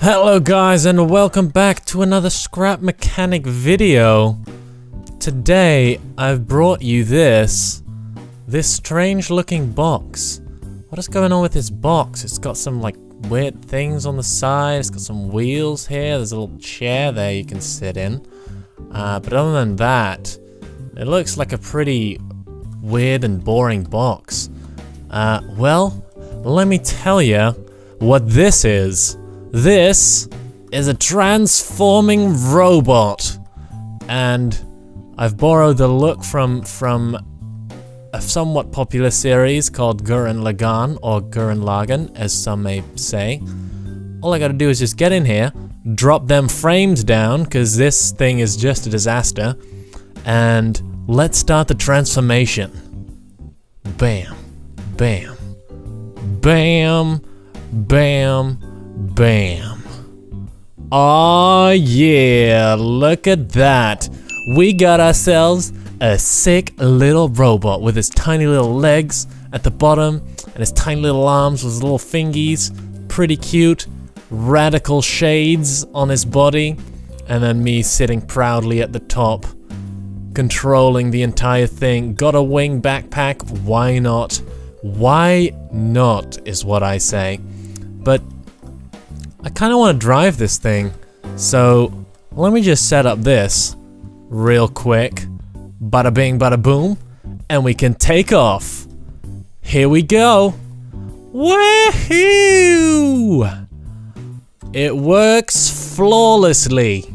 Hello guys, and welcome back to another scrap mechanic video. Today I've brought you this strange looking box. What is going on with this box? It's got some like weird things on the side, it's got some wheels here, there's a little chair there you can sit in. But other than that, it looks like a pretty weird and boring box. Well, let me tell you what this is. This is a transforming robot, and I've borrowed the look from a somewhat popular series called Gurren Lagann, or Gurren Lagann, as some may say. All I gotta do is just get in here, drop them frames down, because this thing is just a disaster, and let's start the transformation. Bam, bam, bam, bam, bam. Oh yeah, look at that. We got ourselves a sick little robot with his tiny little legs at the bottom and his tiny little arms with his little fingies. Pretty cute. Radical shades on his body. And then me sitting proudly at the top, controlling the entire thing. Got a wing backpack. Why not? Why not is what I say. But I kind of want to drive this thing, so let me just set up this real quick. Bada bing, bada boom, and we can take off. Here we go. Woohoo! It works flawlessly.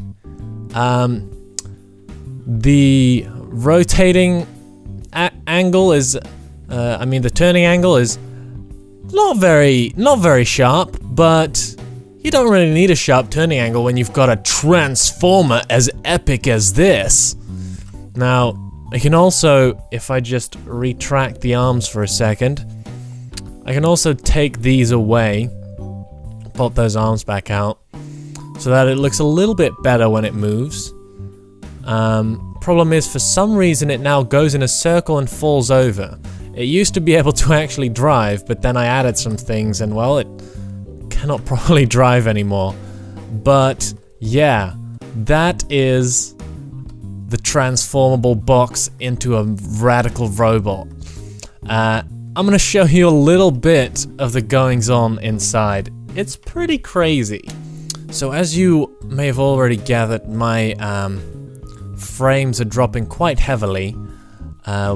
The rotating angle is, the turning angle is not very sharp, but you don't really need a sharp turning angle when you've got a transformer as epic as this. Now, I can also, if I just retract the arms for a second, I can also take these away, pop those arms back out, so that it looks a little bit better when it moves. Problem is, for some reason it now goes in a circle and falls over. It used to be able to actually drive, but then I added some things and, well, it cannot properly drive anymore. But yeah, that is the transformable box into a radical robot. I'm gonna show you a little bit of the goings on inside. It's pretty crazy. So as you may have already gathered, my frames are dropping quite heavily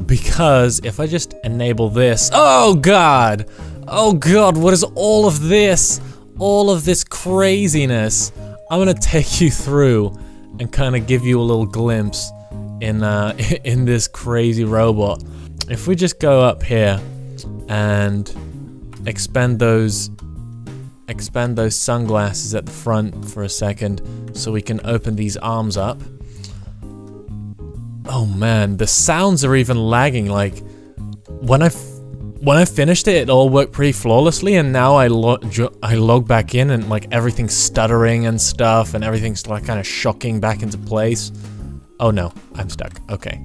because if I just enable this, oh god, what is all of this? All of this craziness. I'm gonna take you through and kind of give you a little glimpse in in this crazy robot. If we just go up here and expand those sunglasses at the front for a second, so we can open these arms up. Oh man, the sounds are even lagging. Like when I finished it, it all worked pretty flawlessly, and now I log back in and like everything's stuttering and stuff, and everything's like kind of shocking back into place. Oh no, I'm stuck. Okay.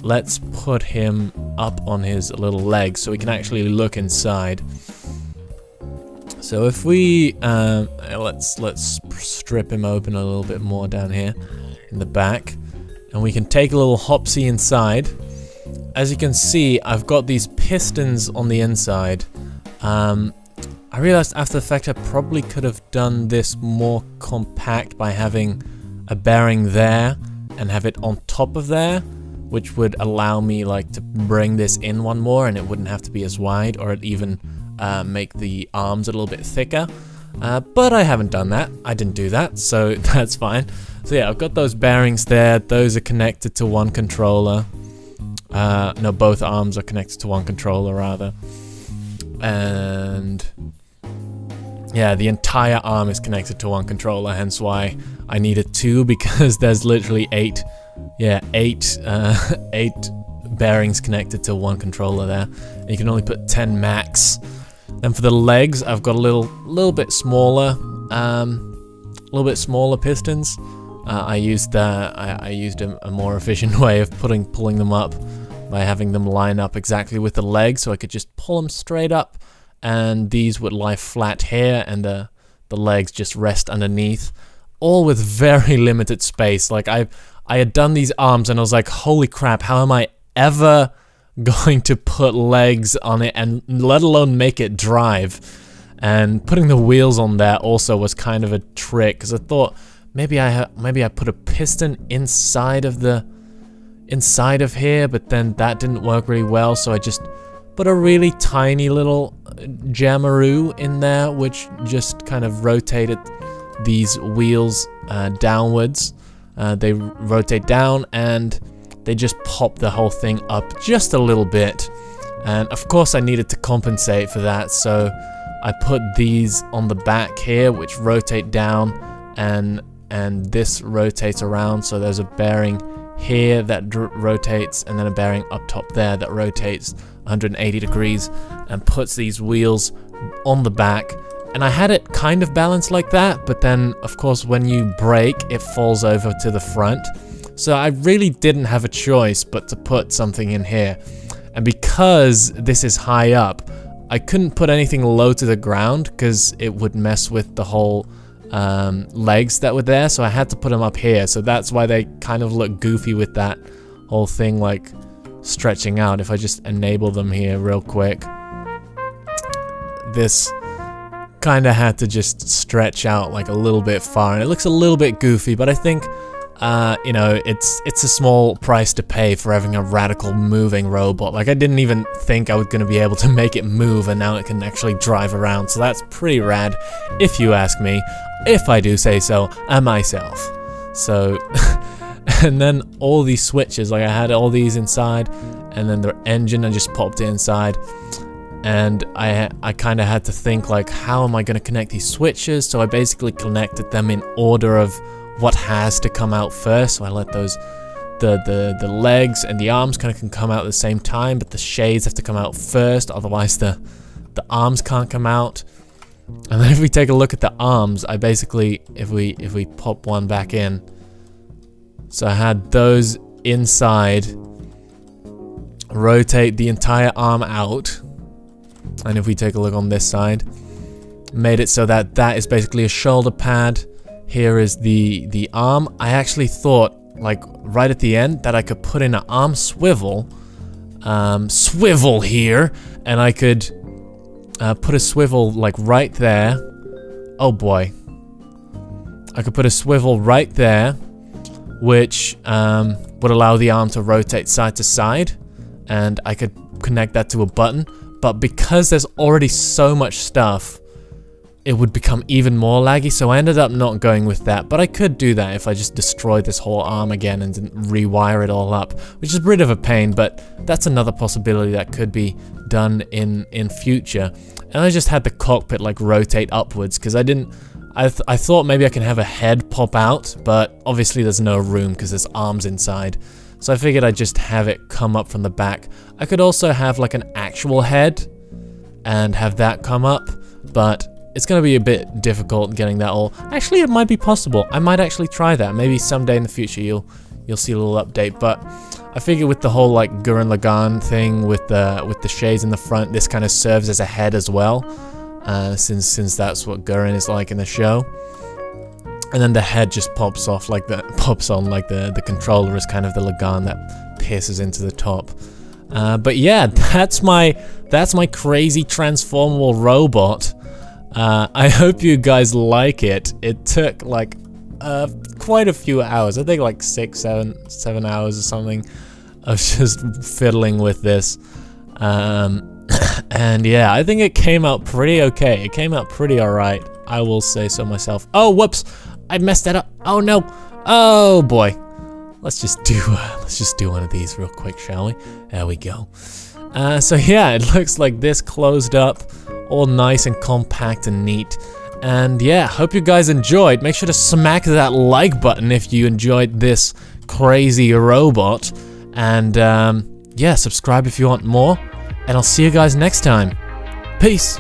Let's put him up on his little legs so we can actually look inside. So if we let's strip him open a little bit more down here in the back, and we can take a little hopsy inside. As you can see, I've got these pistons on the inside. I realized after the fact I probably could have done this more compact by having a bearing there and have it on top of there, which would allow me like to bring this in one more and it wouldn't have to be as wide, or it even make the arms a little bit thicker. But I haven't done that. I didn't do that, so that's fine. So yeah, I've got those bearings there. Those are connected to one controller. No, both arms are connected to one controller, rather. And yeah, the entire arm is connected to one controller, hence why I needed two, because there's literally eight bearings connected to one controller there. And you can only put 10 max. Then for the legs, I've got a little bit smaller pistons. I used a more efficient way of pulling them up by having them line up exactly with the legs, so I could just pull them straight up, and these would lie flat here, and the the legs just rest underneath, all with very limited space. Like I had done these arms and I was like, holy crap, how am I ever going to put legs on it and let alone make it drive? And putting the wheels on there also was kind of a trick, because I thought maybe I put a piston inside of here, but then that didn't work really well, so I just put a really tiny little jammeroo in there, which just kind of rotated these wheels downwards. They rotate down and they just pop the whole thing up just a little bit. And of course I needed to compensate for that, so I put these on the back here, which rotate down, and this rotates around, so there's a bearing here that rotates, and then a bearing up top there that rotates 180 degrees and puts these wheels on the back. And I had it kind of balanced like that, but then of course when you brake it falls over to the front, so I really didn't have a choice but to put something in here. And because this is high up, I couldn't put anything low to the ground because it would mess with the whole legs that were there, so I had to put them up here. So that's why they kind of look goofy with that whole thing like stretching out. If I just enable them here real quick, this kind of had to just stretch out like a little bit far, and it looks a little bit goofy, but I think you know, it's a small price to pay for having a radical moving robot. Like, I didn't even think I was going to be able to make it move, and now it can actually drive around, so that's pretty rad, if you ask me, if I do say so myself. So, and then all these switches, like I had all these inside, and then the engine, I just popped it inside, and I kind of had to think, like, how am I going to connect these switches? So I basically connected them in order of what has to come out first. So I let those the legs and the arms kind of can come out at the same time, but the shades have to come out first, otherwise the arms can't come out. And then if we take a look at the arms, I basically, if we pop one back in, so I had those inside, rotate the entire arm out, and if we take a look on this side, made it so that that is basically a shoulder pad. Here is the arm. I actually thought, like, right at the end, that I could put in an arm swivel, here, and I could put a swivel, like, right there. Oh boy. I could put a swivel right there, which would allow the arm to rotate side to side, and I could connect that to a button. But because there's already so much stuff, it would become even more laggy, so I ended up not going with that. But I could do that if I just destroyed this whole arm again and didn't rewire it all up, which is a bit of a pain, but that's another possibility that could be done in future. And I just had the cockpit like rotate upwards, because I thought maybe I can have a head pop out, but obviously there's no room because there's arms inside. So I figured I'd just have it come up from the back. I could also have like an actual head and have that come up, but it's going to be a bit difficult getting that all. Actually, it might be possible. I might actually try that. Maybe someday in the future you'll see a little update. But I figure with the whole like Gurren Lagann thing with the shades in the front, this kind of serves as a head as well, since that's what Gurren is like in the show. And then the head just pops on like the controller is kind of the Lagann that pierces into the top. But yeah, that's my crazy transformable robot. I hope you guys like it. It took like quite a few hours. I think like 7 hours or something of just fiddling with this. And yeah, I think it came out pretty okay. It came out pretty alright. I will say so myself. Oh, whoops! I messed that up. Oh no! Oh boy! Let's just do one of these real quick, shall we? There we go. So yeah, it looks like this closed up, all nice and compact and neat. And yeah, hope you guys enjoyed. Make sure to smack that like button if you enjoyed this crazy robot. And yeah, subscribe if you want more. And I'll see you guys next time. Peace!